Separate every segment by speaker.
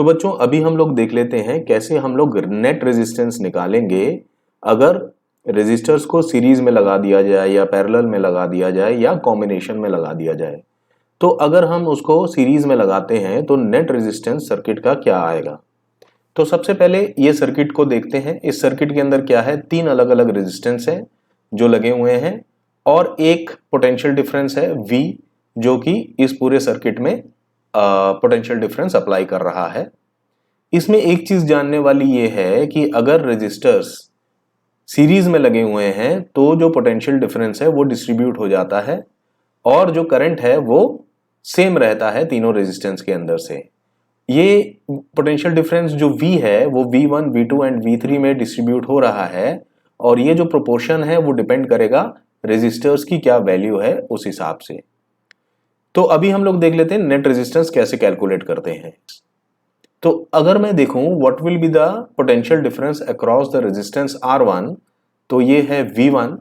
Speaker 1: तो बच्चों अभी हम लोग देख लेते हैं कैसे हम लोग नेट रेजिस्टेंस निकालेंगे अगर रेजिस्टर्स को सीरीज में लगा दिया जाए या पैरेलल में लगा दिया जाए या कॉम्बिनेशन में लगा दिया जाए। तो अगर हम उसको सीरीज में लगाते हैं तो नेट रेजिस्टेंस सर्किट का क्या आएगा। तो सबसे पहले ये सर्किट को देखते हैं। इस सर्किट के अंदर क्या है, तीन अलग अलग रेजिस्टेंस हैं जो लगे हुए हैं और एक पोटेंशियल डिफरेंस है V जो कि इस पूरे सर्किट में पोटेंशियल डिफरेंस अप्लाई कर रहा है। इसमें एक चीज जानने वाली ये है कि अगर रेजिस्टर्स सीरीज में लगे हुए हैं तो जो पोटेंशियल डिफरेंस है वो डिस्ट्रीब्यूट हो जाता है और जो करंट है वो सेम रहता है तीनों रेजिस्टेंस के अंदर से। ये पोटेंशियल डिफरेंस जो V है वो V1, V2 एंड V3 में डिस्ट्रीब्यूट हो रहा है और ये जो प्रोपोर्शन है वो डिपेंड करेगा रेजिस्टर्स की क्या वैल्यू है उस हिसाब से। तो अभी हम लोग देख लेते हैं नेट रेजिस्टेंस कैसे कैलकुलेट करते हैं। तो अगर मैं देखूं what will be the potential difference across the resistance R1, तो ये है V1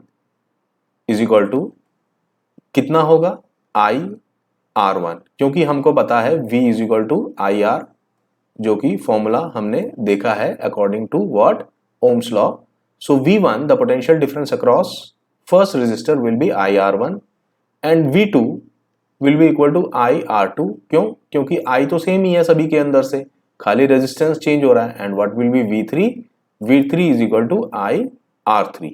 Speaker 1: इज इक्वल टू कितना होगा IR1, क्योंकि हमको पता है V is equal to IR जो कि फॉर्मूला हमने देखा है according to what Ohm's law. So V1 the potential difference across first resistor will be IR1 and V2 will be equal to IR2। क्यों? क्योंकि I तो सेम ही है सभी के अंदर से, खाली रेजिस्टेंस चेंज हो रहा है। And what will be V3 is equal to IR3।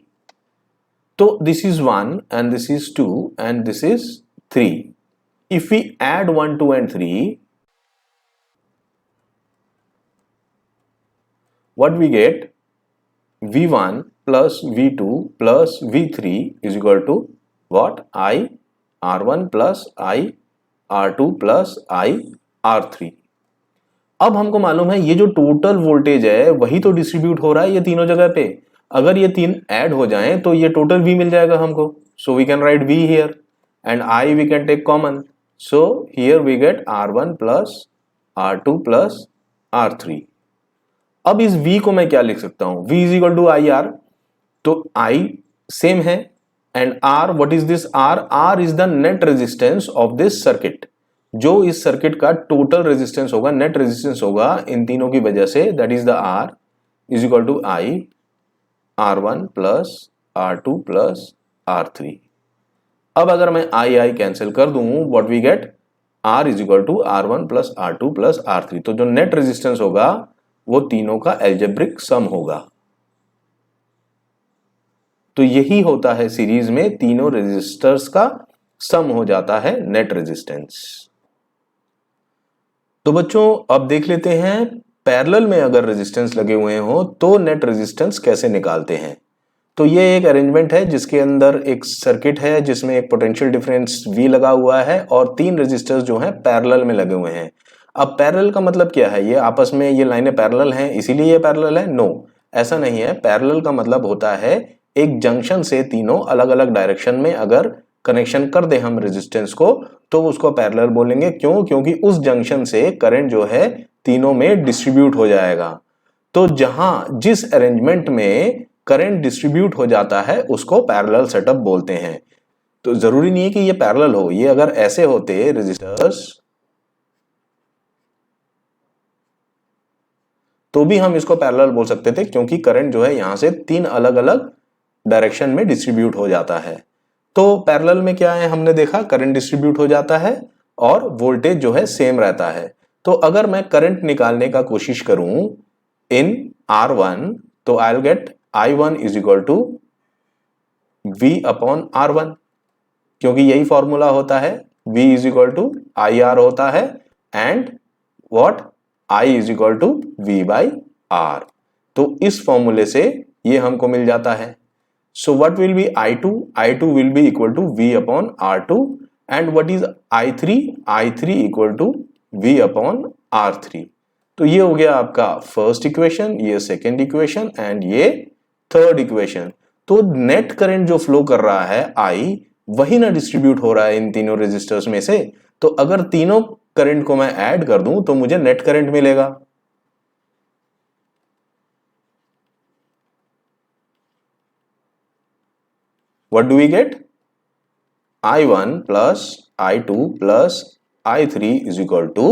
Speaker 1: तो this is 1 and this is 2 and this is 3। If we add 1, 2 and 3, what we get V1 plus V2 plus V3 is equal to what? IR1 plus IR2 plus IR3। अब हमको मालूम है ये जो total voltage है वही तो distribute हो रहा है ये तीनों जगह पे। अगर ये तीन ऐड हो जाएं तो ये टोटल V मिल जाएगा हमको। So we can write V here and I we can take common. So here we get R1 plus R2 plus R3। अब इस V को मैं क्या लिख सकता हूं? V is equal to IR, तो I सेम है and R, what is this R? R is the net resistance of this circuit. जो इस सर्किट का टोटल रेजिस्टेंस होगा, नेट रेजिस्टेंस होगा इन तीनों की वजह से, that is the R is equal to R1 plus R2 plus R3। अब अगर मैं I कैंसिल कर दूं, what we get? R is equal to R1 plus R2 plus R3। तो जो नेट रेजिस्टेंस होगा वो तीनों का एल्जेब्रिक सम होगा। तो यही होता है सीरीज में तीनों रेजिस्टर्स का सम हो जाता है नेट रेजिस्टेंस। तो बच्चों अब देख लेते हैं पैरेलल में अगर रेजिस्टेंस लगे हुए हो तो नेट रेजिस्टेंस कैसे निकालते हैं। तो ये एक अरेंजमेंट है जिसके अंदर एक सर्किट है जिसमें एक पोटेंशियल डिफरेंस V लगा हुआ है और तीन रेजिस्टर्स जो हैं पैरेलल में लगे हुए हैं। अब पैरेलल का मतलब क्या है? ये आपस में ये लाइनें पैरेलल हैं इसीलिए ये पैरेलल है? नो, ऐसा नहीं है। पैरेलल का मतलब होता है एक जंक्शन से तीनों अलग अलग डायरेक्शन में अगर कनेक्शन कर दे हम रेजिस्टेंस को तो उसको पैरेलल बोलेंगे। क्यों? क्योंकि उस जंक्शन से करंट जो है तीनों में डिस्ट्रीब्यूट हो जाएगा। तो जहां जिस अरेंजमेंट में करंट डिस्ट्रीब्यूट हो जाता है उसको पैरेलल सेटअप बोलते हैं। तो जरूरी नहीं है कि ये पैरेलल हो, ये अगर ऐसे होते रेजिस्टर्स तो भी हम इसको पैरेलल बोल सकते थे, क्योंकि करंट जो है यहां से तीन अलग अलग डायरेक्शन में डिस्ट्रीब्यूट हो जाता है। तो पैरेलल में क्या है, हमने देखा करंट डिस्ट्रीब्यूट हो जाता है और वोल्टेज जो है सेम रहता है। तो अगर मैं करंट निकालने का कोशिश करूं इन R1 तो I will get I1 is equal to V upon R1, क्योंकि यही फॉर्मूला होता है। V is equal to IR होता है and what? I is equal to V by R। तो इस फॉर्मूले से ये हमको मिल जाता है। So what will be I2? I2 will be equal to V upon R2 and what is I3? I3 equal to V upon R3। तो ये हो गया आपका फर्स्ट इक्वेशन, ये सेकेंड इक्वेशन एंड ये थर्ड इक्वेशन। तो नेट करंट जो flow कर रहा है I वही ना डिस्ट्रीब्यूट हो रहा है इन तीनों रेजिस्टर्स में से। तो अगर तीनों करंट को मैं ऐड कर दूं तो मुझे नेट करंट मिलेगा। What do we get? I1 plus I2 plus I3 is equal to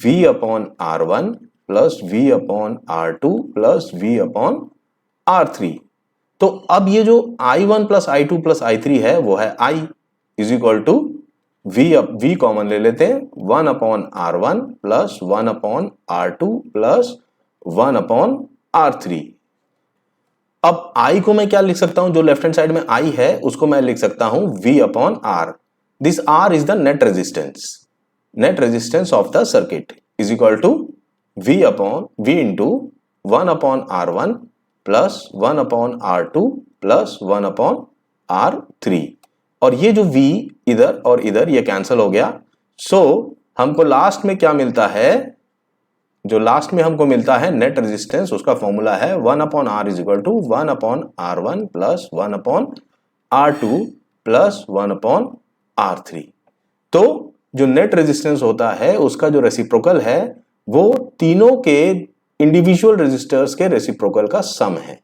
Speaker 1: V upon R1 plus V upon R2 plus V upon R3। तो अब ये जो I1 plus I2 plus I3 है वो है I is equal to V common ले लेते हैं 1 upon R1 plus 1 upon R2 plus 1 upon R3। अब I को मैं क्या लिख सकता हूं, जो लेफ्ट हैंड साइड में I है उसको मैं लिख सकता हूं V upon R। This R is the net resistance of the circuit is equal to V into 1 upon R1 plus 1 upon R2 plus 1 upon R3। और ये जो V इधर और इधर ये कैंसिल हो गया। सो हमको लास्ट में क्या मिलता है, जो लास्ट में हमको मिलता है नेट रेजिस्टेंस, उसका फॉर्मूला है 1 upon R is equal to 1 upon R1 plus 1 upon R2 plus 1 upon R3। तो जो नेट रेजिस्टेंस होता है उसका जो रेसिप्रोकल है वो तीनों के इंडिविजुअल रेजिस्टर्स के रेसिप्रोकल का सम है।